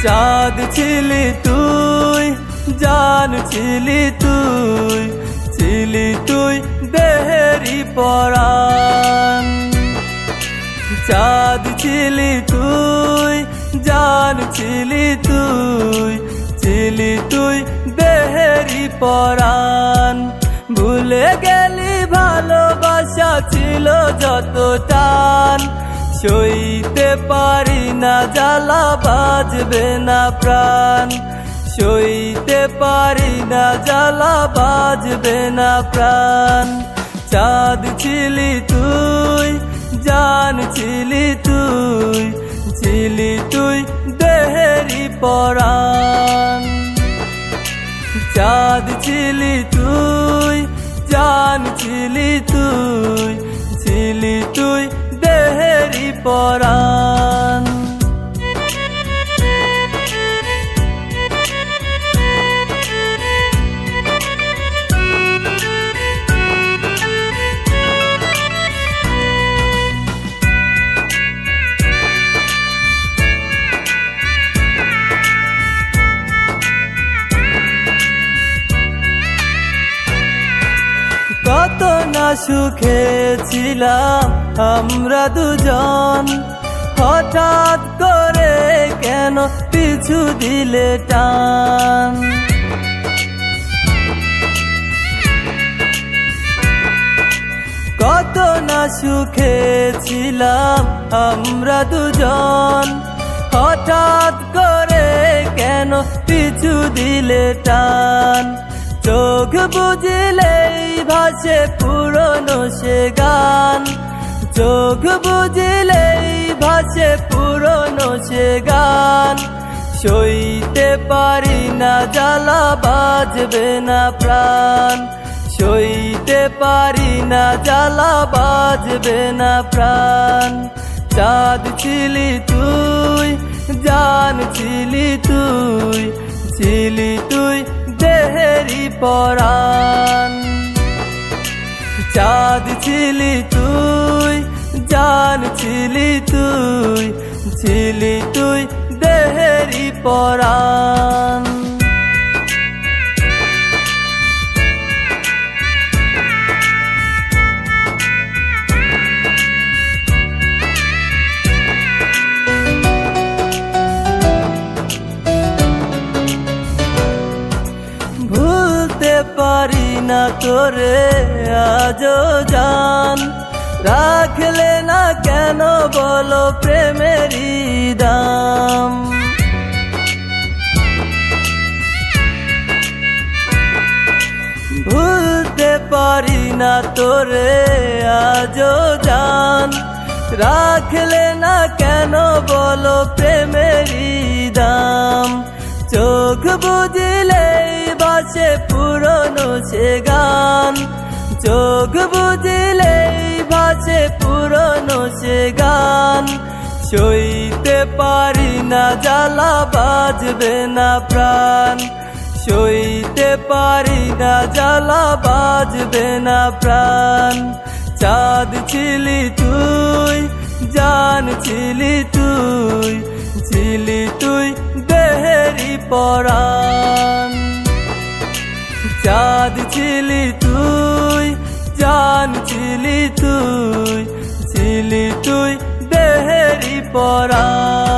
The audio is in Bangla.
চাঁদ ছিলি তুই, জান ছিলি তুই, ছিলি তুই দেহেরি পরাণ। চাঁদ ছিলি তুই, জান ছিলি তুই, ছিলি তুই দেহেরি পরাণ। ভুলে গেলি ভালোবাসা ছিল যত টান, সইতে পারি না জ্বালা বাজবে না প্রাণ, সইতে পারি না জ্বালা বাজবে না প্রাণ। চাঁদ ছিলি তুই, জান ছিলি তুই, ছিলি তুই দেহেরি পরাণ। চাঁদ ছিলি তুই, জান ছিলি তুই, ছিলি তুই দেহেরি পরাণ। কত না সুখে ছিলাম আমরা দুজন, হঠাৎ করে কেন পিছু দিলে টান। কত না সুখে ছিলাম আমরা দুজন, হঠাৎ করে কেন পিছু দিলে টান। চোখ বুঝলেই ভাসে পুরনো সে গান, চোখ বুঝলেই ভাসে পুরনো সে গান। সইতে পারি না জ্বালা বাজবে না প্রাণ, সইতে পারি না জ্বালা বাজবে না প্রাণ। চাঁদ ছিলি তুই, জান ছিলি তুই, ছিলি তুই দেহেরি পরাণ। চাঁদ ছিলি তুই, জান ছিলি তুই, ছিলি তুই দেহেরি পরাণ। ভুলতে পারি না তোরে আজও জান, রাখলে না কেন বলো প্রেমেরই দাম। ভুলতে পারি না তোরে আজও জান, রাখলে না কেন বলো প্রেমেরই দাম। চোখ বুঝলেই ভাসে পুরনো সে গান, চোখ বুঝলেই ভাসে পুরনো সে গান। সইতে পারি না জ্বালা বাজবে না প্রাণ, সইতে পারি না জ্বালা বাজবে না প্রাণ। চাঁদ ছিলি তুই, জান ছিলি তুই, ছিলি তুই দেহেরি পরাণ। চাঁদ ছিলি তুই, জান ছিলি তুই, ছিলি তুই দেহেরি পরাণ।